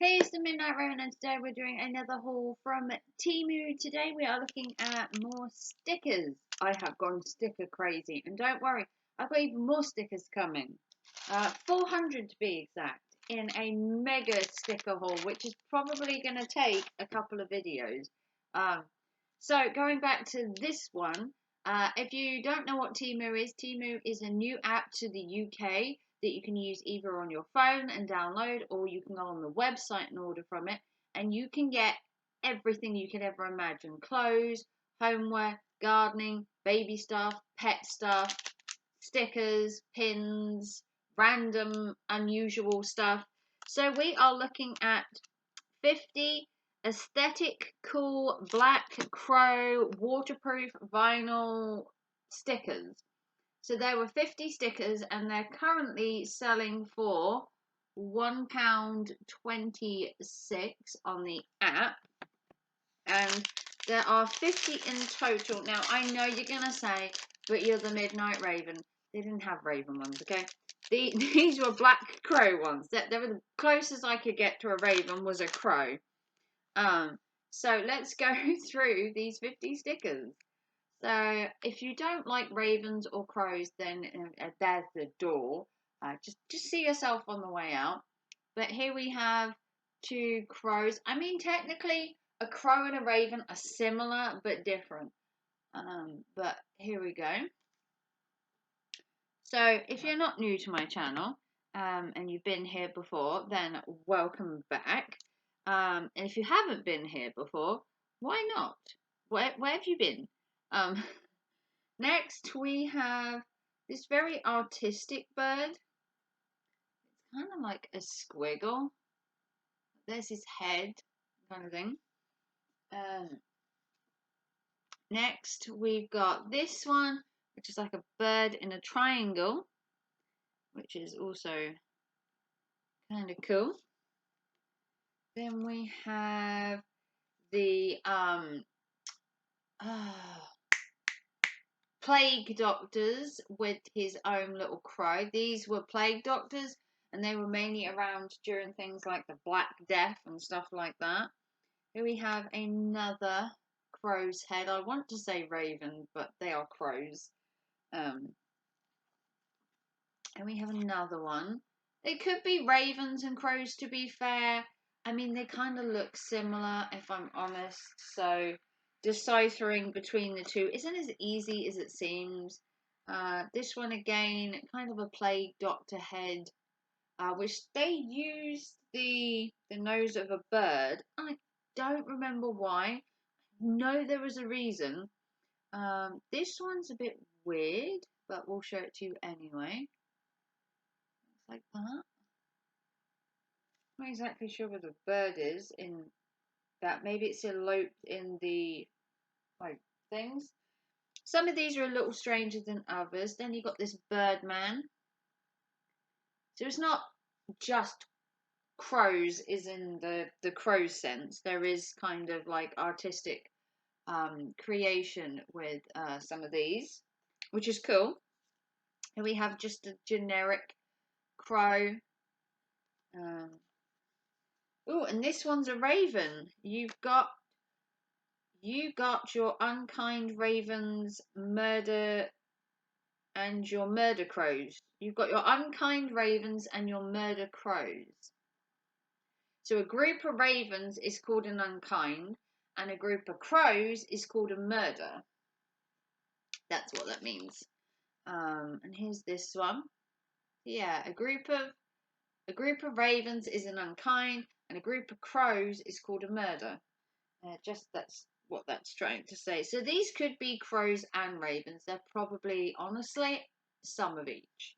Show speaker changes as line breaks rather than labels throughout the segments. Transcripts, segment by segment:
Hey, it's the Midnight Raven, and today we're doing another haul from Temu. Today we are looking at more stickers. I have gone sticker crazy, and don't worry, I've got even more stickers coming. 400 to be exact, in a mega sticker haul, which is probably going to take a couple of videos. So going back to this one, if you don't know what Temu is a new app to the UK that you can use either on your phone and download, or you can go on the website and order from it, and you can get everything you could ever imagine: clothes, homeware, gardening, baby stuff, pet stuff, stickers, pins, random unusual stuff. So we are looking at 50 aesthetic cool black crow waterproof vinyl stickers. So there were 50 stickers, and they're currently selling for £1.26 on the app, and there are 50 in total. Now I know you're gonna say, but you're the Midnight Raven. They didn't have Raven ones, okay? These were black crow ones. They were the closest I could get to a Raven was a crow. So let's go through these 50 stickers. So if you don't like ravens or crows, then there's the door. Just see yourself on the way out. But here we have two crows. I mean, technically, a crow and a raven are similar but different. But here we go. So if you're not new to my channel, and you've been here before, then welcome back. And if you haven't been here before, why not? Where have you been? Um, Next, we have this very artistic bird. It's kind of like a squiggle. There's his head, kind of thing. Next, we've got this one, which is like a bird in a triangle, which is also kind of cool. Then we have the plague doctors with his own little crow. These were plague doctors, and they were mainly around during things like the Black Death and stuff like that. Here we have another crow's head. I want to say raven, but they are crows. And we have another one. It could be ravens and crows, to be fair. I mean, they kind of look similar, if I'm honest. So deciphering between the two isn't as easy as it seems. This one again, kind of a plague doctor head, which they used the nose of a bird. I don't remember why. No, there was a reason. This one's a bit weird, but we'll show it to you anyway. Like that. Not exactly sure where the bird is in that. Maybe it's eloped in the like things. Some of these are a little stranger than others. Then you got this Birdman. So it's not just crows is in the crow sense. There is kind of like artistic creation with some of these, which is cool. And we have just a generic crow. Oh, and this one's a raven. You got your unkind ravens, murder, and your murder crows. You've got your unkind ravens and your murder crows. So a group of ravens is called an unkind, and a group of crows is called a murder. That's what that means. And here's this one. Yeah, a group of ravens is an unkind, and a group of crows is called a murder. Just that's what that's trying to say. So these could be crows and ravens. They're probably, honestly, some of each.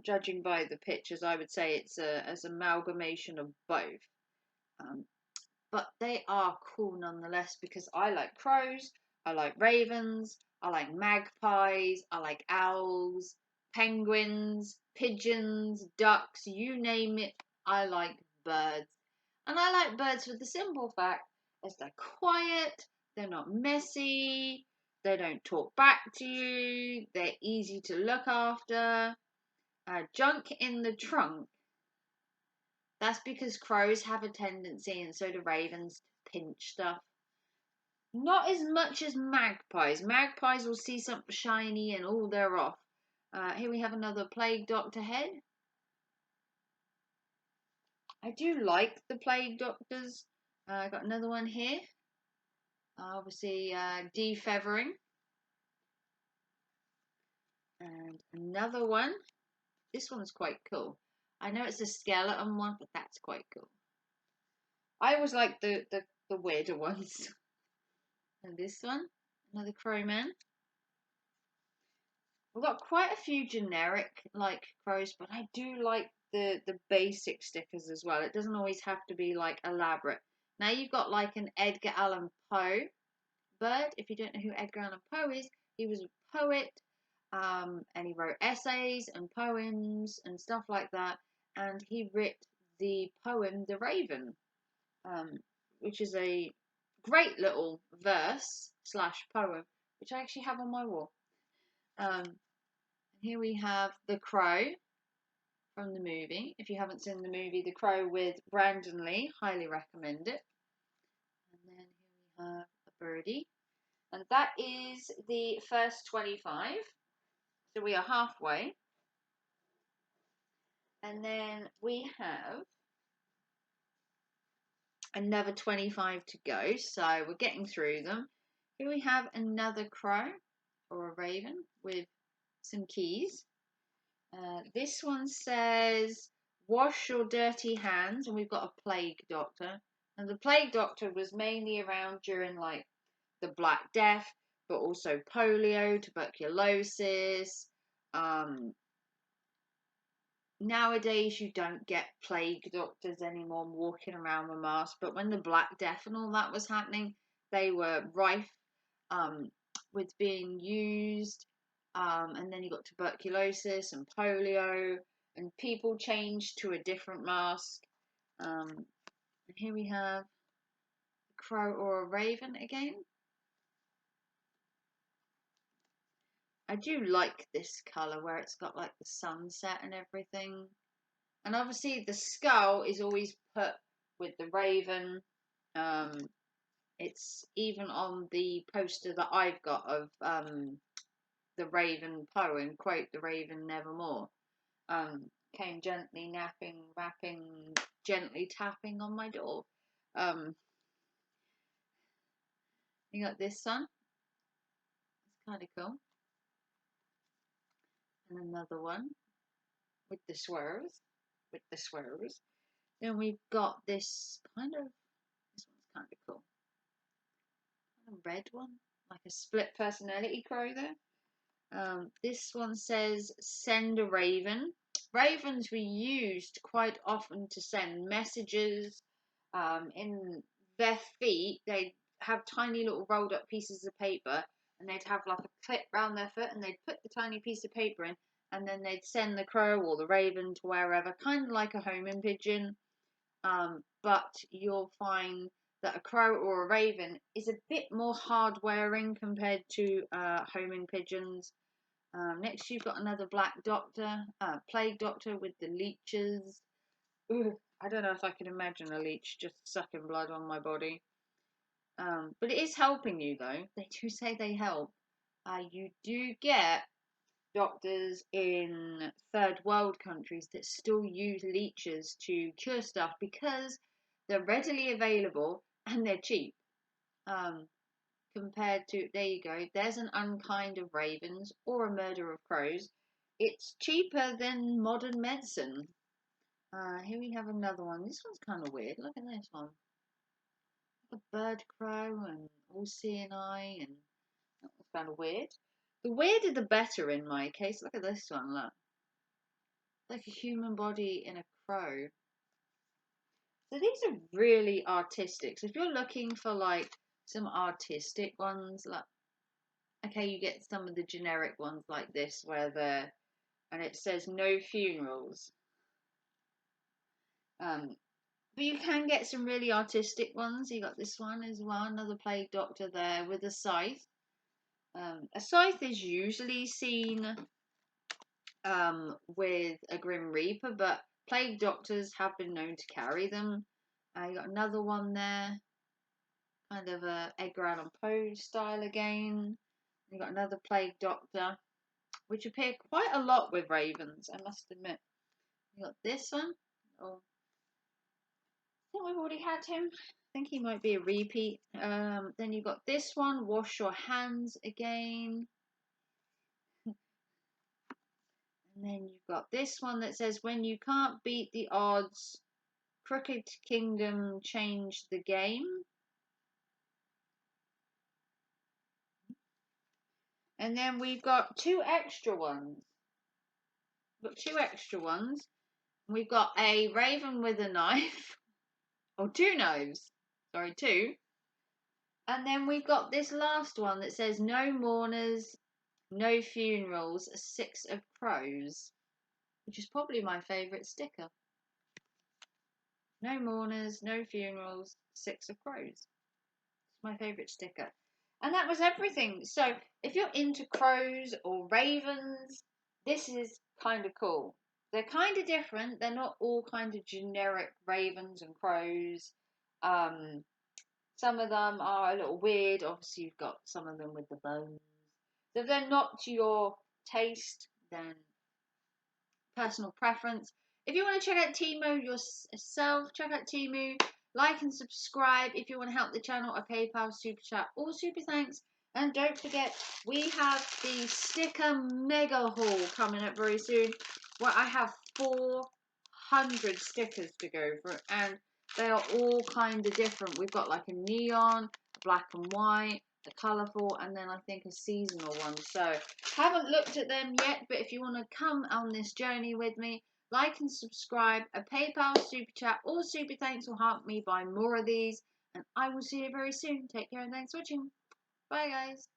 Judging by the pictures, I would say it's an amalgamation of both. But they are cool nonetheless, because I like crows, I like ravens, I like magpies, I like owls, penguins, pigeons, ducks, you name it, I like birds. And I like birds for the simple fact is they're quiet, they're not messy, they don't talk back to you, they're easy to look after. Junk in the trunk. That's because crows have a tendency, and so do ravens, to pinch stuff. Not as much as magpies. Magpies will see something shiny and oh, they're off. Here we have another plague doctor head. I do like the plague doctors. I got another one here. Obviously, defeathering. And another one. This one's quite cool. I know it's a skeleton one, but that's quite cool. I always like the weirder ones. And this one, another crowman. We've got quite a few generic like crows, but I do like the basic stickers as well. It doesn't always have to be like elaborate. Now you've got like an Edgar Allan Poe bird. If you don't know who Edgar Allan Poe is, he was a poet, and he wrote essays and poems and stuff like that. And he wrote the poem "The Raven," which is a great little verse slash poem, which I actually have on my wall. Here we have The Crow from the movie. If you haven't seen the movie The Crow with Brandon Lee, highly recommend it. And then here we have a birdie. And that is the first 25. So we are halfway. And then we have another 25 to go. So we're getting through them. Here we have another crow or a raven with some keys. This one says, wash your dirty hands, and we've got a plague doctor. And the plague doctor was mainly around during like the Black Death, but also polio, tuberculosis. Nowadays you don't get plague doctors anymore walking around with masks, but when the Black Death and all that was happening, they were rife with being used. And then you got tuberculosis and polio, and people changed to a different mask. And here we have a crow or a raven again. I do like this colour where it's got like the sunset and everything. And obviously the skull is always put with the raven. It's even on the poster that I've got of the raven poem, quote, "The raven nevermore came gently napping, rapping, gently tapping on my door." You got this one. It's kind of cool. And another one with the swerves. Then we've got this one's kind of cool. Kind of red one, like a split personality crow there. This one says, send a raven. Ravens were used quite often to send messages. In their feet, they'd have tiny little rolled up pieces of paper, and they'd have like a clip round their foot, and they'd put the tiny piece of paper in, and then they'd send the crow or the raven to wherever, kind of like a homing pigeon. But you'll find that a crow or a raven is a bit more hard wearing compared to homing pigeons. Next, you've got another black doctor, plague doctor with the leeches. Ooh, I don't know if I can imagine a leech just sucking blood on my body. But it is helping you, though. They do say they help. You do get doctors in third world countries that still use leeches to cure stuff because they're readily available and they're cheap. Compared to, there you go, there's an unkind of ravens or a murder of crows. It's cheaper than modern medicine. Here we have another one. This one's kind of weird. Look at this one. A bird crow and all seeing eye, and that was kind of weird. The weirder the better in my case. Look at this one, look. Like a human body in a crow. So these are really artistic. So if you're looking for like some artistic ones, like, okay, you get some of the generic ones like this where they're, and it says no funerals. But you can get some really artistic ones. You got this one as well, another plague doctor there with a scythe. A scythe is usually seen with a Grim Reaper, but plague doctors have been known to carry them. You got another one there, kind of a Edgar Allan Poe style again. You got another plague doctor, which appear quite a lot with ravens, I must admit. You got this one. Oh, I think we've already had him. I think he might be a repeat. Then you got this one, wash your hands again. And then you've got this one that says, when you can't beat the odds, Crooked Kingdom changed the game. And then we've got two extra ones. We've got a raven with a knife. Or two knives. Sorry, two. And then we've got this last one that says, no mourners, no funerals, 6 of crows. Which is probably my favourite sticker. No mourners, no funerals, 6 of crows. It's my favourite sticker. And that was everything. So if you're into crows or ravens, this is kind of cool. They're kind of different. They're not all kind of generic ravens and crows. Some of them are a little weird. Obviously, you've got some of them with the bones. So if they're not to your taste, then personal preference. If you want to check out Temu yourself, check out Temu. Like and subscribe if you want to help the channel. A PayPal, Super Chat, or Super Thanks. And don't forget, we have the sticker mega haul coming up very soon, where I have 400 stickers to go through, and they are all kind of different. We've got like a neon, a black and white, a colourful, and then I think a seasonal one. So haven't looked at them yet, but if you want to come on this journey with me, like and subscribe. A PayPal, Super Chat, or Super Thanks will help me buy more of these, and I will see you very soon. Take care and thanks for watching. Bye guys.